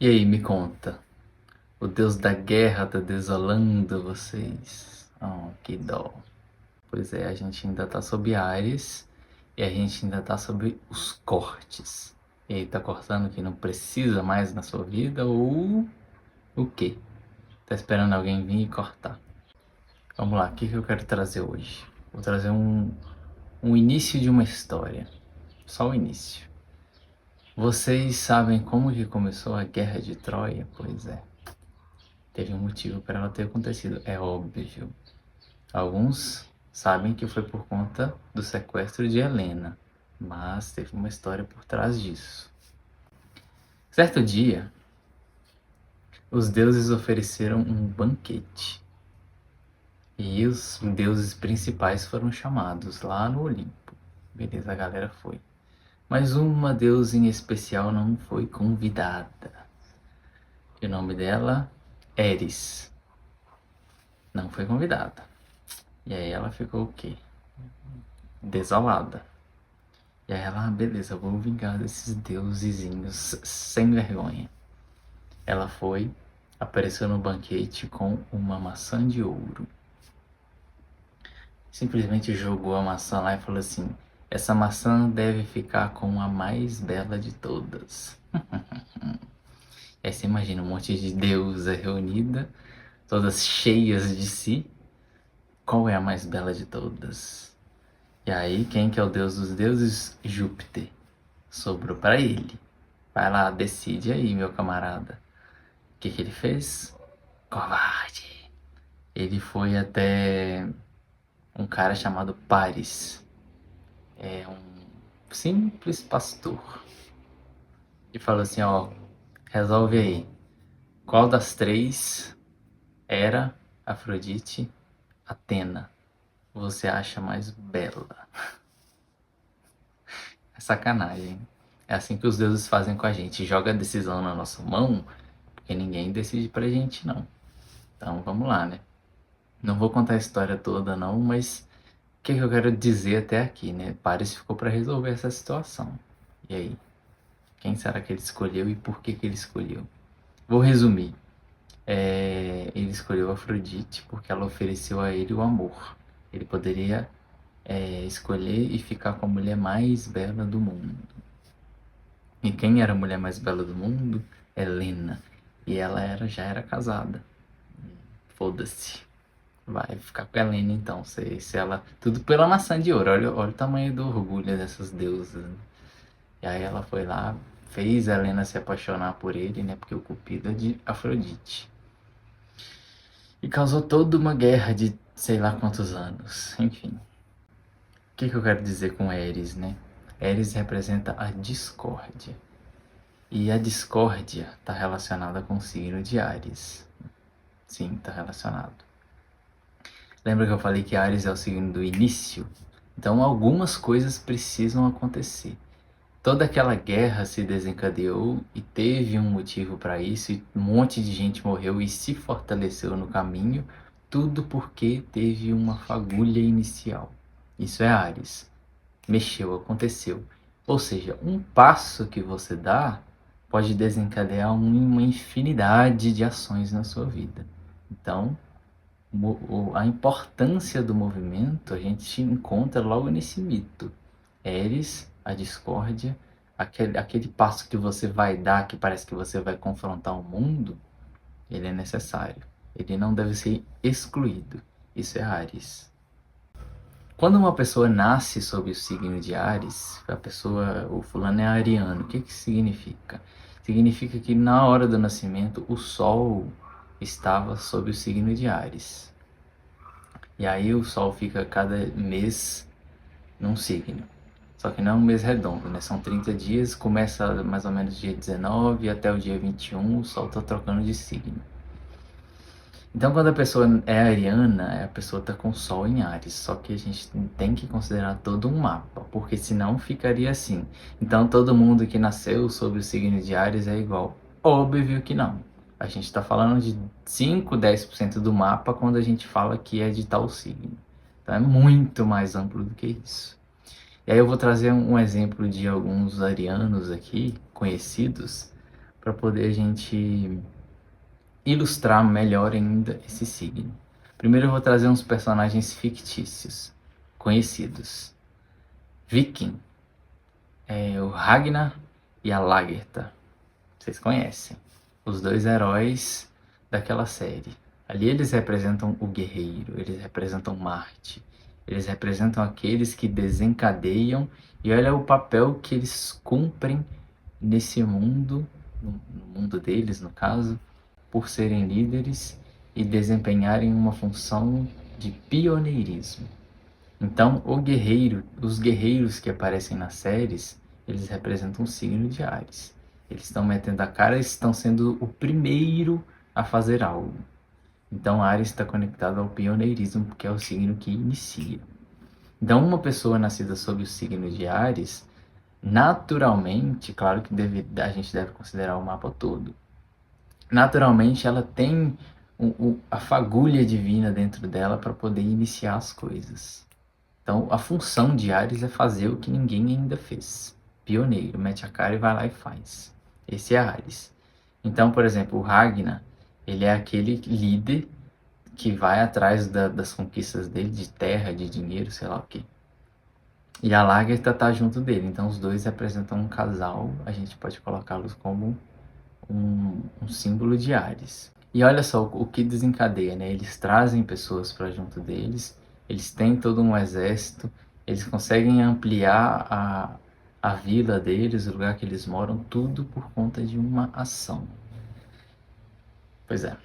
E aí, me conta. O Deus da guerra tá desolando vocês? Oh, que dó. Pois é, a gente ainda tá sob Áries e a gente ainda tá sob os cortes. E aí, tá cortando o que não precisa mais na sua vida ou o quê? Tá esperando alguém vir e cortar? Vamos lá, o que eu quero trazer hoje? Vou trazer um início de uma história. Só o início. Vocês sabem como que começou a Guerra de Troia? Pois é. Teve um motivo para ela ter acontecido, é óbvio. Alguns sabem que foi por conta do sequestro de Helena, mas teve uma história por trás disso. Certo dia, os deuses ofereceram um banquete e os deuses principais foram chamados lá no Olimpo. Beleza, a galera foi. Mas uma deusa em especial não foi convidada. E o nome dela, Eris, não foi convidada. E aí ela ficou o quê? Desolada. E aí ela, beleza, vou vingar desses deusezinhos sem vergonha. Ela foi, apareceu no banquete com uma maçã de ouro. Simplesmente jogou a maçã lá e falou assim: essa maçã deve ficar com a mais bela de todas. Aí você imagina um monte de deusa reunida, todas cheias de si. Qual é a mais bela de todas? E aí, quem que é o deus dos deuses? Júpiter. Sobrou para ele. Vai lá, decide aí, meu camarada. O que ele fez? Covarde. Ele foi até um cara chamado Paris. É um simples pastor. E falou assim, ó, resolve aí. Qual das três era Afrodite, Atena? Você acha mais bela? É sacanagem. É assim que os deuses fazem com a gente. Joga a decisão na nossa mão, porque ninguém decide pra gente, não. Então vamos lá, né? Não vou contar a história toda, não, mas o que eu quero dizer até aqui, né? Paris ficou para resolver essa situação. E aí? Quem será que ele escolheu e por que ele escolheu? Vou resumir. Ele escolheu Afrodite porque ela ofereceu a ele o amor. Ele poderia escolher e ficar com a mulher mais bela do mundo. E quem era a mulher mais bela do mundo? Helena. E ela já era casada. Foda-se. Vai ficar com a Helena então. Se ela. Tudo pela maçã de ouro. Olha o tamanho do orgulho dessas deusas. Né? E aí ela foi lá, fez a Helena se apaixonar por ele, né? Porque o Cupido é de Afrodite. E causou toda uma guerra de sei lá quantos anos. Enfim. O que eu quero dizer com Eris, né? Eris representa a discórdia. E a discórdia está relacionada com o signo de Áries. Sim, está relacionado. Lembra que eu falei que Áries é o signo do início? Então algumas coisas precisam acontecer. Toda aquela guerra se desencadeou e teve um motivo para isso, e um monte de gente morreu e se fortaleceu no caminho, tudo porque teve uma fagulha inicial. Isso é Áries. Mexeu, aconteceu. Ou seja, um passo que você dá pode desencadear uma infinidade de ações na sua vida. Então, a importância do movimento a gente encontra logo nesse mito. Eris, a discórdia, aquele passo que você vai dar, que parece que você vai confrontar o mundo, ele é necessário. Ele não deve ser excluído. Isso é Áries. Quando uma pessoa nasce sob o signo de Áries, o fulano é ariano. O que significa? Significa que na hora do nascimento o Sol estava sob o signo de Áries. E aí o Sol fica cada mês num signo. Só que não é um mês redondo, né? São 30 dias, começa mais ou menos dia 19 até o dia 21, o Sol está trocando de signo. Então quando a pessoa é ariana, a pessoa está com Sol em Áries, só que a gente tem que considerar todo um mapa, porque senão ficaria assim. Então todo mundo que nasceu sob o signo de Áries é igual. Óbvio que não. A gente está falando de 5, 10% do mapa quando a gente fala que é de tal signo. Então é muito mais amplo do que isso. E aí eu vou trazer um exemplo de alguns arianos aqui, conhecidos, para poder a gente ilustrar melhor ainda esse signo. Primeiro eu vou trazer uns personagens fictícios, conhecidos. Viking, o Ragnar e a Lagertha. Vocês conhecem. Os dois heróis daquela série. Ali eles representam o guerreiro, eles representam Marte. Eles representam aqueles que desencadeiam e olha o papel que eles cumprem nesse mundo, no mundo deles no caso, por serem líderes e desempenharem uma função de pioneirismo. Então, os guerreiros que aparecem nas séries, eles representam o signo de Áries. Eles estão metendo a cara e estão sendo o primeiro a fazer algo. Então, Áries está conectado ao pioneirismo, porque é o signo que inicia. Então, uma pessoa nascida sob o signo de Áries, naturalmente, claro que a gente deve considerar o mapa todo, naturalmente ela tem a fagulha divina dentro dela para poder iniciar as coisas. Então, a função de Áries é fazer o que ninguém ainda fez. Pioneiro, mete a cara e vai lá e faz. Esse é Áries. Então, por exemplo, o Ragnar, ele é aquele líder que vai atrás das conquistas dele, de terra, de dinheiro, sei lá o quê. E a Lagertha tá junto dele. Então, os dois representam um casal. A gente pode colocá-los como um símbolo de Áries. E olha só o que desencadeia, né? Eles trazem pessoas para junto deles, eles têm todo um exército, eles conseguem ampliar a vila deles, o lugar que eles moram, tudo por conta de uma ação. Pois é.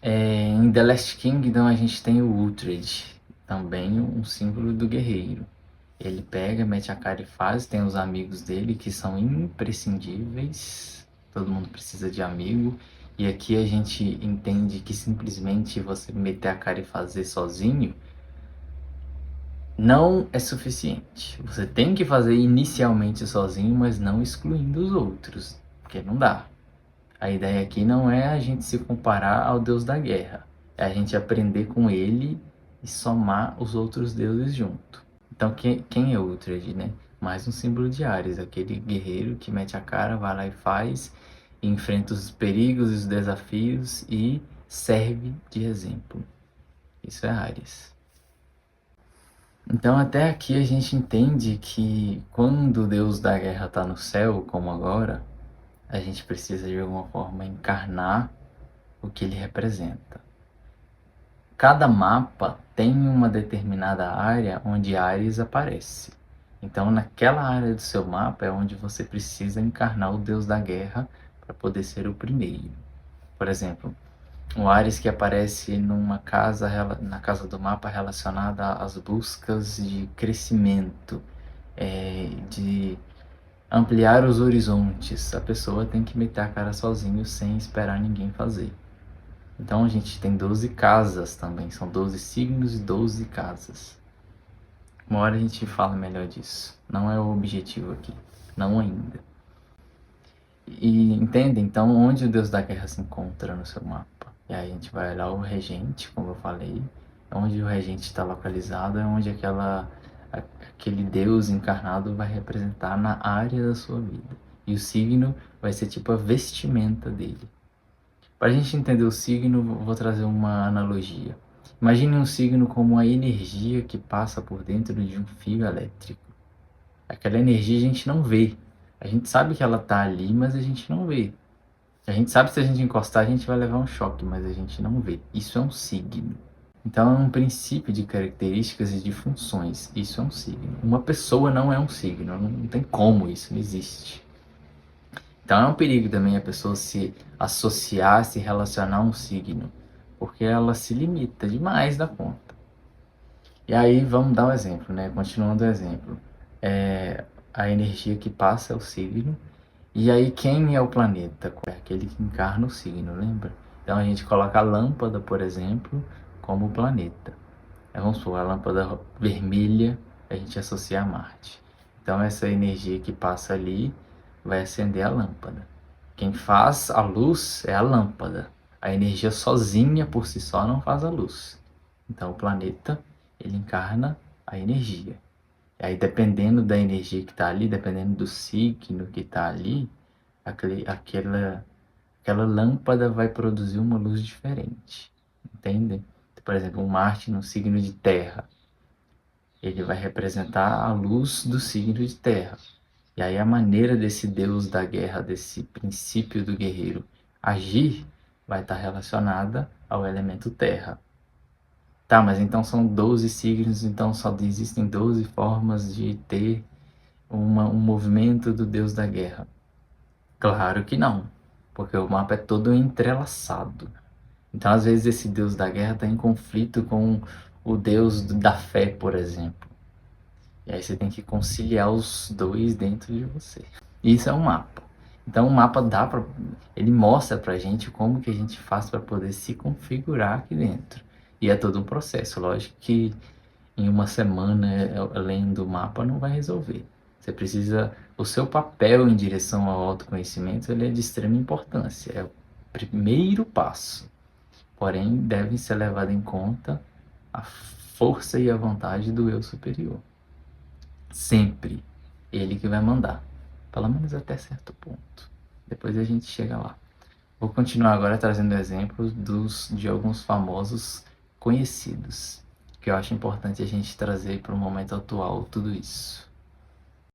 Em The Last Kingdom a gente tem o Uhtred, também um símbolo do guerreiro. Ele pega, mete a cara e faz, tem os amigos dele que são imprescindíveis, todo mundo precisa de amigo, e aqui a gente entende que simplesmente você meter a cara e fazer sozinho não é suficiente. Você tem que fazer inicialmente sozinho, mas não excluindo os outros, porque não dá. A ideia aqui não é a gente se comparar ao deus da guerra, é a gente aprender com ele e somar os outros deuses junto. Então quem é Uhtred, né? Mais um símbolo de Áries, aquele guerreiro que mete a cara, vai lá e faz, e enfrenta os perigos e os desafios e serve de exemplo. Isso é Áries. Então até aqui a gente entende que quando o deus da guerra está no céu, como agora, a gente precisa de alguma forma encarnar o que ele representa. Cada mapa tem uma determinada área onde Áries aparece. Então, naquela área do seu mapa é onde você precisa encarnar o deus da guerra para poder ser o primeiro. Por exemplo, o Áries que aparece na casa do mapa relacionada às buscas de crescimento, de ampliar os horizontes. A pessoa tem que meter a cara sozinho sem esperar ninguém fazer. Então a gente tem 12 casas também, são 12 signos e 12 casas. Uma hora a gente fala melhor disso, não é o objetivo aqui, não ainda. E entende? Então onde o deus da guerra se encontra no seu mapa? E aí a gente vai olhar o regente, como eu falei, onde o regente está localizado, é onde aquele deus encarnado vai representar na área da sua vida. E o signo vai ser tipo a vestimenta dele. Para a gente entender o signo, vou trazer uma analogia. Imagine um signo como a energia que passa por dentro de um fio elétrico. Aquela energia a gente não vê. A gente sabe que ela está ali, mas a gente não vê. A gente sabe que se a gente encostar, a gente vai levar um choque, mas a gente não vê. Isso é um signo. Então é um princípio de características e de funções. Isso é um signo. Uma pessoa não é um signo. Não tem como isso, não existe. Então é um perigo também a pessoa se associar, se relacionar a um signo, porque ela se limita demais da conta. E aí vamos dar um exemplo, né? Continuando o exemplo. A energia que passa é o signo, e aí quem é o planeta? É aquele que encarna o signo, lembra? Então a gente coloca a lâmpada, por exemplo, como o planeta. Vamos supor, a lâmpada vermelha a gente associa a Marte. Então essa energia que passa ali vai acender a lâmpada. Quem faz a luz é a lâmpada. A energia sozinha, por si só, não faz a luz. Então o planeta, ele encarna a energia. E aí dependendo da energia que está ali, dependendo do signo que está ali, aquela lâmpada vai produzir uma luz diferente, entende? Por exemplo, um Marte no signo de Terra, ele vai representar a luz do signo de Terra. E aí a maneira desse deus da guerra, desse princípio do guerreiro agir, vai estar relacionada ao elemento terra. Tá, mas então são 12 signos, então só existem 12 formas de ter um movimento do deus da guerra. Claro que não, porque o mapa é todo entrelaçado. Então às vezes esse deus da guerra está em conflito com o deus da fé, por exemplo. E aí você tem que conciliar os dois dentro de você. Isso é um mapa. Então o mapa ele mostra pra gente como que a gente faz para poder se configurar aqui dentro. E é todo um processo, lógico que em uma semana lendo o mapa não vai resolver. Você precisa, o seu papel em direção ao autoconhecimento, ele é de extrema importância, é o primeiro passo. Porém, deve ser levado em conta a força e a vontade do eu superior. Sempre ele que vai mandar, pelo menos até certo ponto. Depois a gente chega lá. Vou continuar agora trazendo exemplos de alguns famosos conhecidos, que eu acho importante a gente trazer para o momento atual tudo isso.